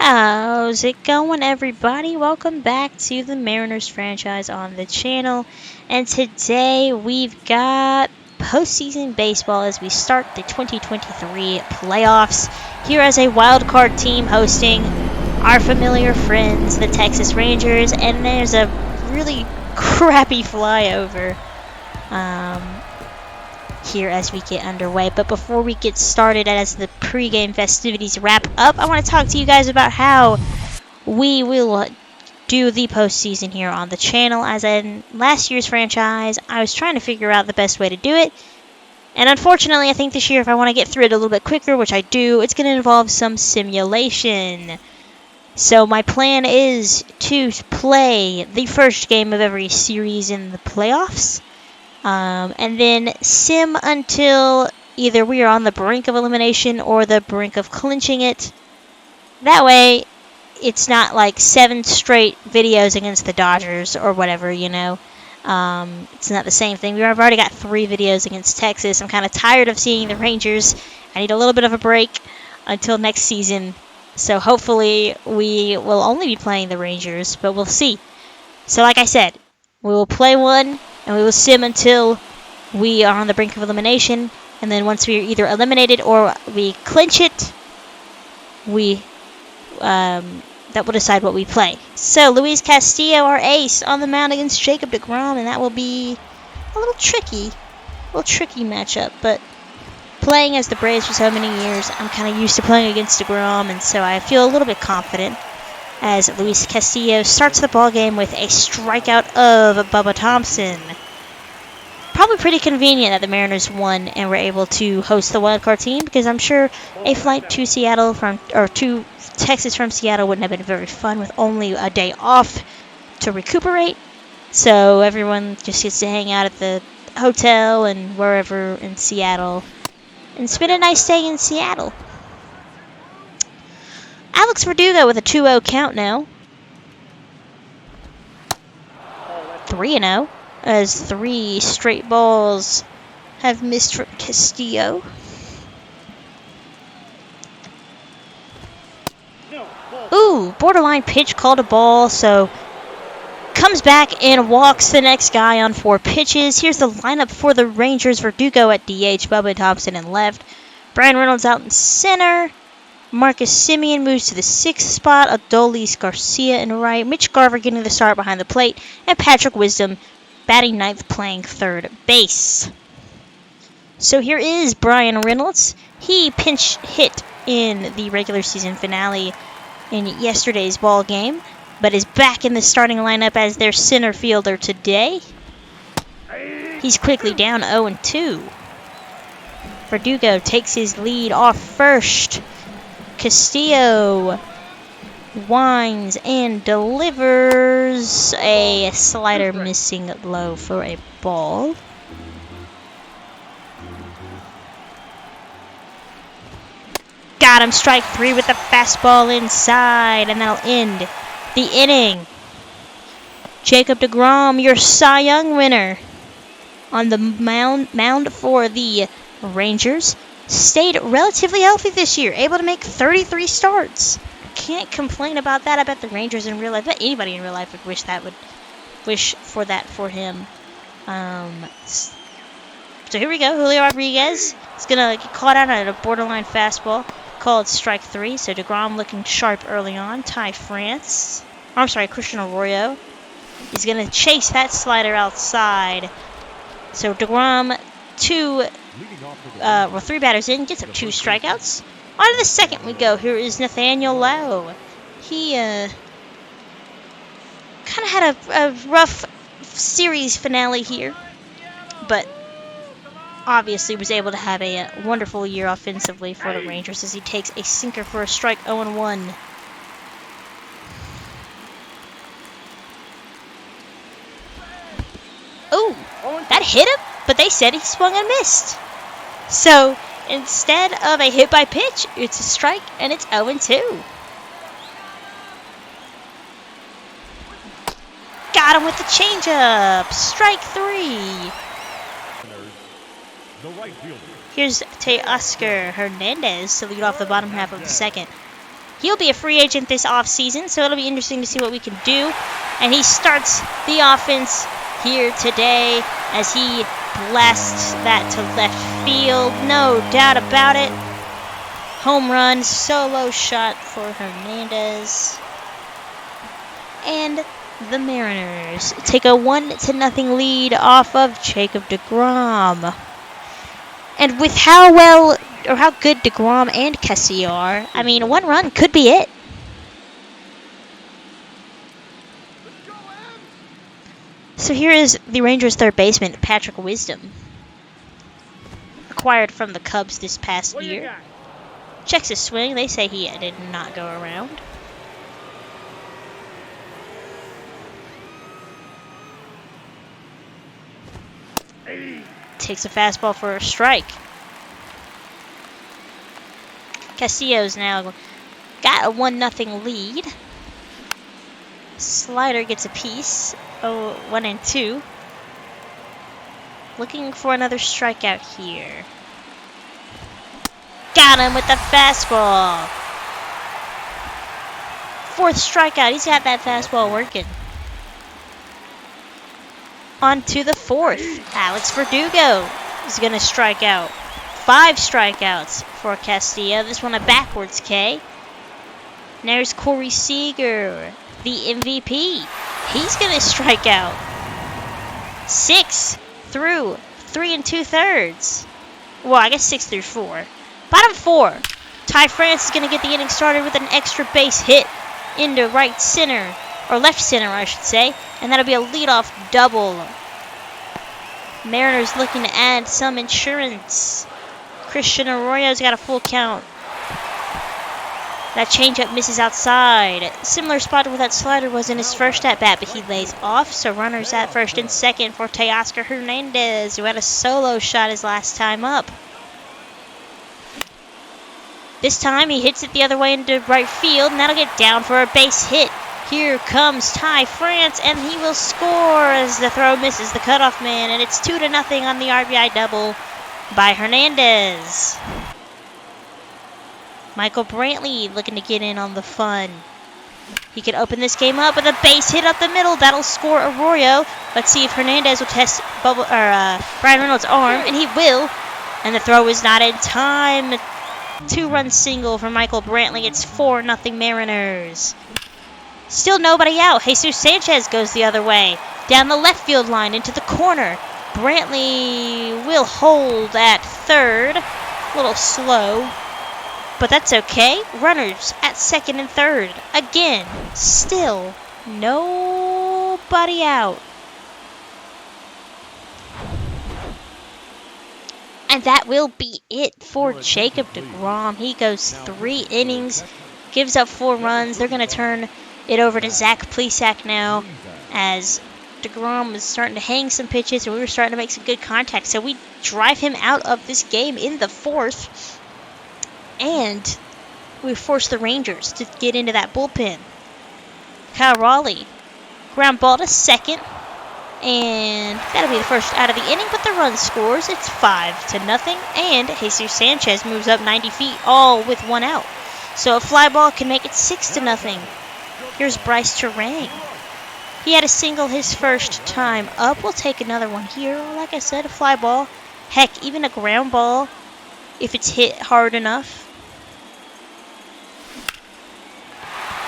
How's it going, everybody? Welcome back to the Mariners franchise on the channel. And today we've got postseason baseball as we start the 2023 playoffs here as a wild card team hosting our familiar friends, the Texas Rangers. And there's a really crappy flyover here as we get underway. But before we get started, as the pregame festivities wrap up, I want to talk to you guys about how we will do the postseason here on the channel. As in last year's franchise, I was trying to figure out the best way to do it. And unfortunately, I think this year, if I want to get through it a little bit quicker, which I do, it's going to involve some simulation. So my plan is to play the first game of every series in the playoffs. And then sim until either we are on the brink of elimination or the brink of clinching it. That way, it's not like 7 straight videos against the Dodgers or whatever, you know. It's not the same thing. I've already got 3 videos against Texas. I'm kind of tired of seeing the Rangers. I need a little bit of a break until next season. So hopefully we will only be playing the Rangers, but we'll see. So like I said, we will play one, and we will sim until we are on the brink of elimination. And then once we are either eliminated or we clinch it, that will decide what we play. So Luis Castillo, our ace, on the mound against Jacob deGrom, and that will be a little tricky matchup. But playing as the Braves for so many years, I'm kind of used to playing against deGrom, and so I feel a little bit confident as Luis Castillo starts the ball game with a strikeout of Bubba Thompson. Probably pretty convenient that the Mariners won and were able to host the wildcard team, because I'm sure a flight to to Texas from Seattle wouldn't have been very fun with only a day off to recuperate. So everyone just gets to hang out at the hotel and wherever in Seattle and spend a nice day in Seattle. Alex Verdugo with a 2-0 count now. 3-0, as 3 straight balls have missed from Castillo. Ooh, borderline pitch, called a ball, so comes back and walks the next guy on 4 pitches. Here's the lineup for the Rangers. Verdugo at DH, Bubba Thompson in left, Brian Reynolds out in center, Marcus Semien moves to the 6th spot, Adolis Garcia in right, Mitch Garver getting the start behind the plate, and Patrick Wisdom batting 9th, playing 3rd base. So here is Brian Reynolds. He pinch hit in the regular season finale in yesterday's ball game, but is back in the starting lineup as their center fielder today. He's quickly down 0-2. Verdugo takes his lead off first. Castillo winds and delivers a slider missing low for a ball. Got him, strike 3 with the fastball inside, and that'll end the inning. Jacob deGrom, your Cy Young winner, on the mound for the Rangers. Stayed relatively healthy this year, able to make 33 starts. Can't complain about that. I bet the Rangers in real life, I bet anybody in real life would wish for that for him. So here we go. Julio Rodriguez is gonna get caught out on a borderline fastball. Called strike 3. So deGrom looking sharp early on. Christian Arroyo is gonna chase that slider outside. So deGrom 3 batters in, gets up 2 strikeouts. On to the second we go. Here is Nathaniel Lowe. He kind of had a rough series finale here, but obviously was able to have a wonderful year offensively for the Rangers as he takes a sinker for a strike, 0-1. Ooh, that hit him, but they said he swung and missed. So instead of a hit by pitch, it's a strike, and it's 0-2. Got him with the changeup. Strike 3. Here's Teoscar Hernandez to lead off the bottom half of the second. He'll be a free agent this offseason, so it'll be interesting to see what we can do. And he starts the offense here today as he blasts that to left field. No doubt about it. Home run, solo shot for Hernandez. And the Mariners take a 1-0 lead off of Jacob deGrom. And with how good deGrom and Castillo are, I mean, 1 run could be it. So here is the Rangers' third baseman, Patrick Wisdom, acquired from the Cubs this past year. Checks his swing. They say he did not go around. Takes a fastball for a strike. Castillo's now got a 1-0 lead. Slider gets a piece. 1-2. Looking for another strikeout here. Got him with the fastball. 4th strikeout. He's got that fastball working. On to the 4th. Alex Verdugo is going to strike out. 5 strikeouts for Castillo. This one a backwards K. Now here's Corey Seager, the MVP. He's going to strike out. 6 through 3 2/3. Well, I guess 6 through 4. Bottom 4. Ty France is going to get the inning started with an extra base hit into right center. Or left center, I should say. And that'll be a leadoff double. Mariners looking to add some insurance. Christian Arroyo's got a full count. That changeup misses outside. Similar spot where that slider was in his first at-bat, but he lays off. So runners at first and second for Teoscar Hernandez, who had a solo shot his last time up. This time he hits it the other way into right field, and that'll get down for a base hit. Here comes Ty France, and he will score as the throw misses the cutoff man, and it's 2-0 on the RBI double by Hernandez. Michael Brantley looking to get in on the fun. He could open this game up with a base hit up the middle. That'll score Arroyo. Let's see if Hernandez will test Brian Reynolds' arm, and he will. And the throw is not in time. 2-run single for Michael Brantley. It's 4-0 Mariners. Still nobody out. Jesus Sanchez goes the other way. Down the left field line into the corner. Brantley will hold at third. A little slow, but that's okay. Runners at second and third. Again, still nobody out. And that will be it for Jacob deGrom. He goes 3 innings, gives up 4 runs. They're going to turn it over to Zach Plesac now, as deGrom was starting to hang some pitches and we were starting to make some good contact. So we drive him out of this game in the 4th, and we force the Rangers to get into that bullpen. Kyle Raleigh, ground ball to second, and that'll be the first out of the inning, but the run scores. It's 5-0, and Jesus Sanchez moves up 90 feet, all with 1 out. So a fly ball can make it 6-0. Here's Bryce Terang. He had a single his first time up. We'll take another one here. Like I said, a fly ball. Heck, even a ground ball if it's hit hard enough.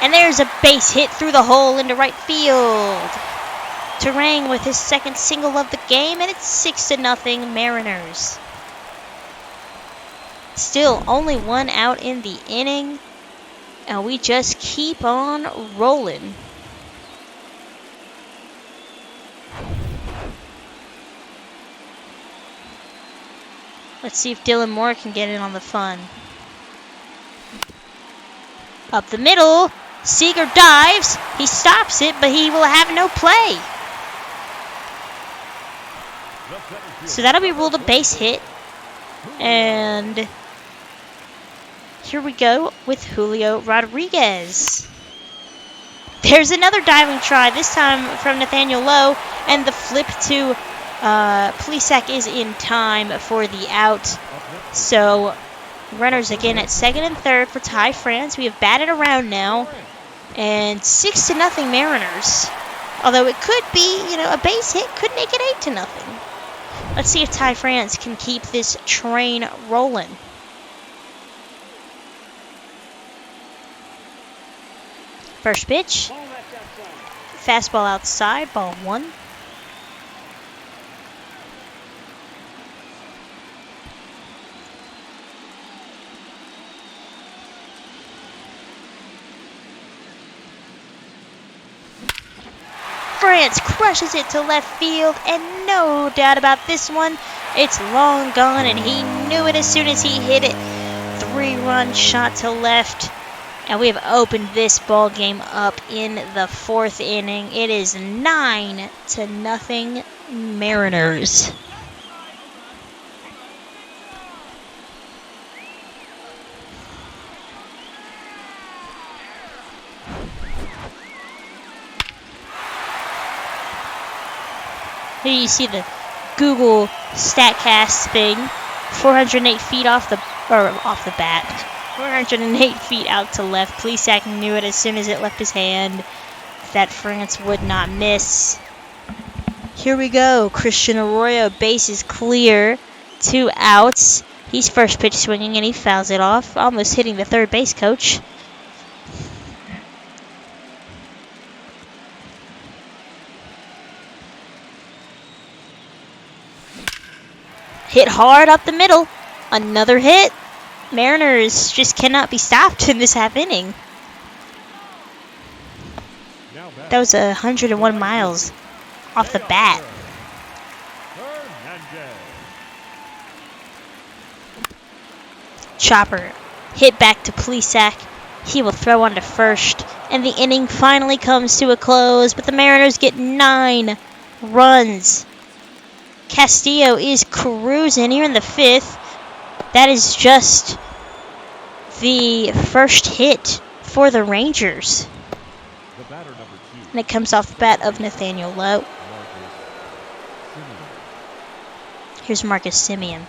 And there's a base hit through the hole into right field. Terang with his second single of the game, and it's 6-0 Mariners. Still only 1 out in the inning, and we just keep on rolling. Let's see if Dylan Moore can get in on the fun. Up the middle, Seager dives. He stops it, but he will have no play. So that'll be ruled a base hit. And here we go with Julio Rodriguez. There's another diving try, this time from Nathaniel Lowe, and the flip to Plesac is in time for the out. So Runners again at second and third for Ty France. We have batted around now. And 6-0 Mariners. Although it could be, a base hit could make it 8-0. Let's see if Ty France can keep this train rolling. First pitch. Fastball outside, ball 1. France crushes it to left field, and no doubt about this one, it's long gone, and he knew it as soon as he hit it. 3-run shot to left, and we have opened this ball game up in the 4th inning. It is 9-0 Mariners. Here you see the Google StatCast thing. 408 feet off the bat. 408 feet out to left. Plesac knew it as soon as it left his hand. That France would not miss. Here we go. Christian Arroyo, base is clear. 2 outs. He's first pitch swinging and he fouls it off, almost hitting the third base coach. Hit hard up the middle. Another hit. Mariners just cannot be stopped in this half inning. That was 101 miles off the bat. Chopper hit back to Plesac. He will throw on to first. And the inning finally comes to a close. But the Mariners get 9 runs. Castillo is cruising here in the 5th. That is just the first hit for the Rangers. And it comes off the bat of Nathaniel Lowe. Here's Marcus Simeon.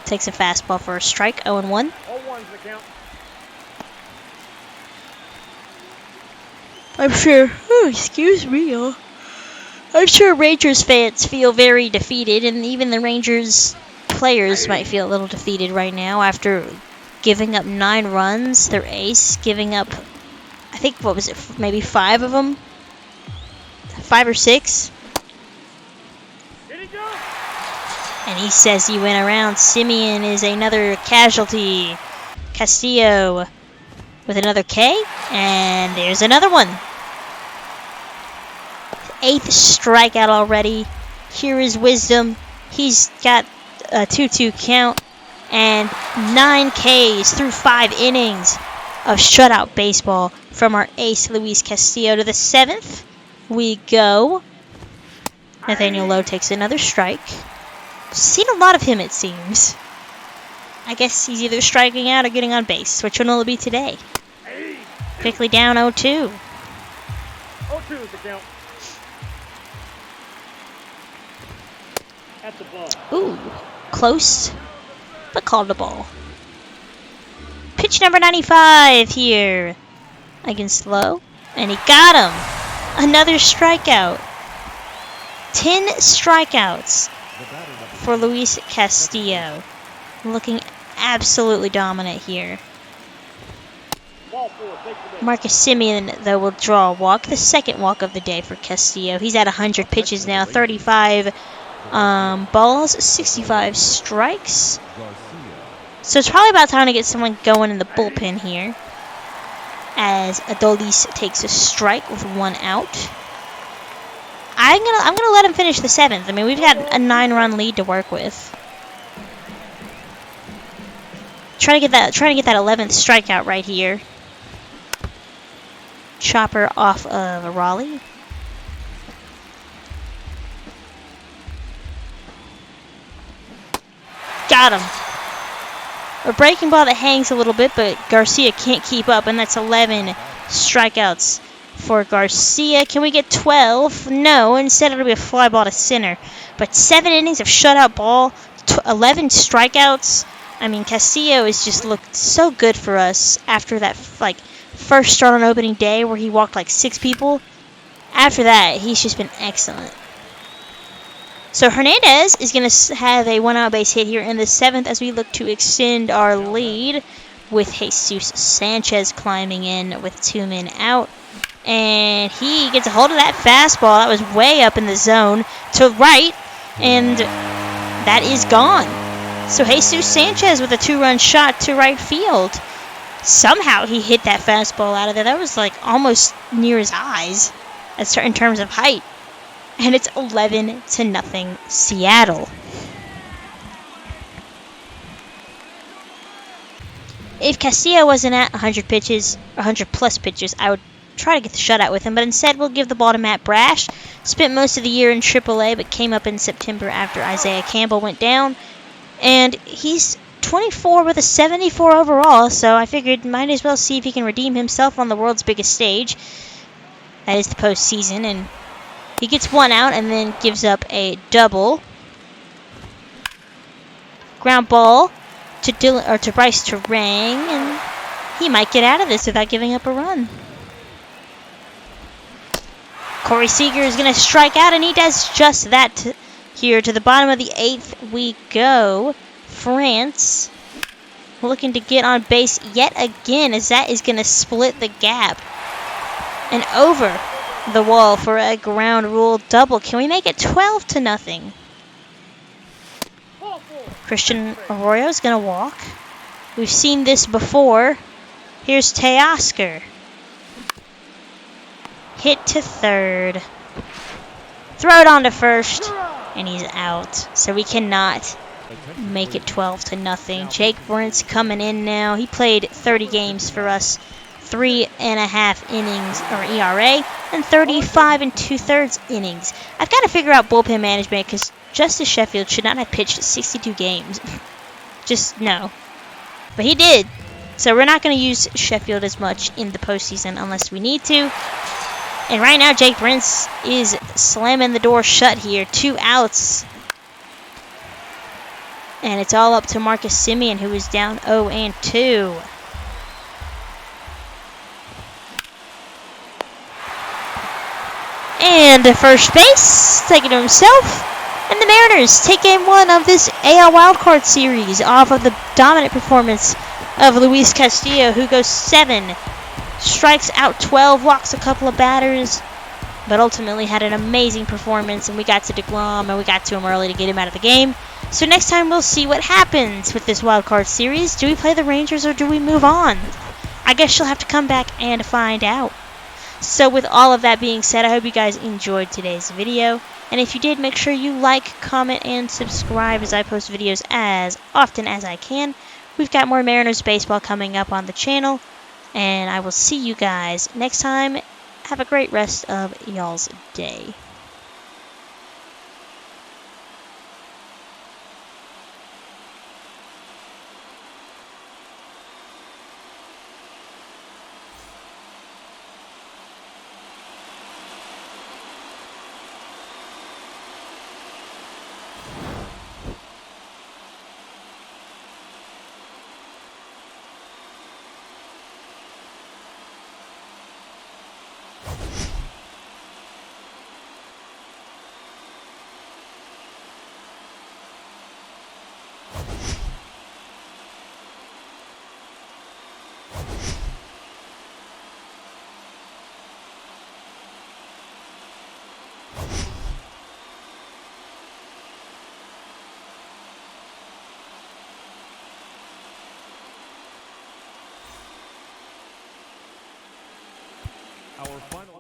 Takes a fastball for a strike, 0-1. I'm sure, I'm sure Rangers fans feel very defeated, and even the Rangers players might feel a little defeated right now after giving up 9 runs. Their ace giving up, I think, what was it, maybe 5 of them? 5 or 6? And he says he went around. Simeon is another casualty. Castillo with another K, and there's another one. 8th strikeout already. Here is Wisdom. He's got a 2-2 count and 9 Ks through 5 innings of shutout baseball from our ace Luis Castillo. To the 7th we go. Nathaniel Lowe takes another strike. Seen a lot of him, it seems. I guess he's either striking out or getting on base. Which one will it be today? Quickly down 0-2. 0-2 is the count. At the ball. Ooh, close, but called a ball. Pitch number 95 here against Lowe, and he got him. Another strikeout. 10 strikeouts for Luis Castillo. Looking absolutely dominant here. Marcus Simeon, though, will draw a walk. The second walk of the day for Castillo. He's at 100 pitches now. 35 balls, 65 strikes. So it's probably about time to get someone going in the bullpen here, as Adolis takes a strike with 1 out. I'm gonna let him finish the 7th. I mean, we've got a 9-run lead to work with. Trying to get that 11th strikeout right here. Chopper off of Raleigh. Got him. A breaking ball that hangs a little bit, but Garcia can't keep up, and that's 11 strikeouts for Garcia. Can we get 12? No, instead it'll be a fly ball to center. But 7 innings of shutout ball, 11 strikeouts. I mean, Castillo has just looked so good for us after that first start on opening day where he walked like 6 people. After that, he's just been excellent. So Hernandez is going to have a 1-out base hit here in the 7th as we look to extend our lead with Jesus Sanchez climbing in with 2 men out. And he gets a hold of that fastball. That was way up in the zone to right, and that is gone. So Jesus Sanchez with a 2-run shot to right field. Somehow he hit that fastball out of there. That was like almost near his eyes in terms of height. And it's 11-0 Seattle. If Castillo wasn't at 100 pitches, 100 plus pitches, I would try to get the shutout with him, but instead we'll give the ball to Matt Brash. Spent most of the year in AAA, but came up in September after Isaiah Campbell went down. And he's 24 with a 74 overall, so I figured might as well see if he can redeem himself on the world's biggest stage. That is the postseason, and he gets 1 out and then gives up a double. Ground ball to Bryce Terang, and he might get out of this without giving up a run. Corey Seager is going to strike out, and he does just that here. To the bottom of the 8th we go. France looking to get on base yet again, as that is going to split the gap. And over the wall for a ground rule double. Can we make it 12-0? Christian Arroyo is going to walk. We've seen this before. Here's Teoscar. Hit to third. Throw it on to first. And he's out. So we cannot make it 12-0. Jake Brent's coming in now. He played 30 games for us. 3.5 innings, or ERA, and 35 2/3 innings. I've got to figure out bullpen management because Justice Sheffield should not have pitched 62 games. Just no. But he did. So we're not going to use Sheffield as much in the postseason unless we need to. And right now, Jake Brentz is slamming the door shut here. 2 outs. And it's all up to Marcus Semien, who is down 0-2. And first base, taking to himself. And the Mariners take game 1 of this AL Wildcard Series off of the dominant performance of Luis Castillo, who goes 7, strikes out 12, walks a couple of batters, but ultimately had an amazing performance. And we got to DeGrom, and we got to him early to get him out of the game. So next time we'll see what happens with this Wildcard Series. Do we play the Rangers or do we move on? I guess you'll have to come back and find out. So with all of that being said, I hope you guys enjoyed today's video. And if you did, make sure you like, comment, and subscribe as I post videos as often as I can. We've got more Mariners baseball coming up on the channel. And I will see you guys next time. Have a great rest of y'all's day. Our final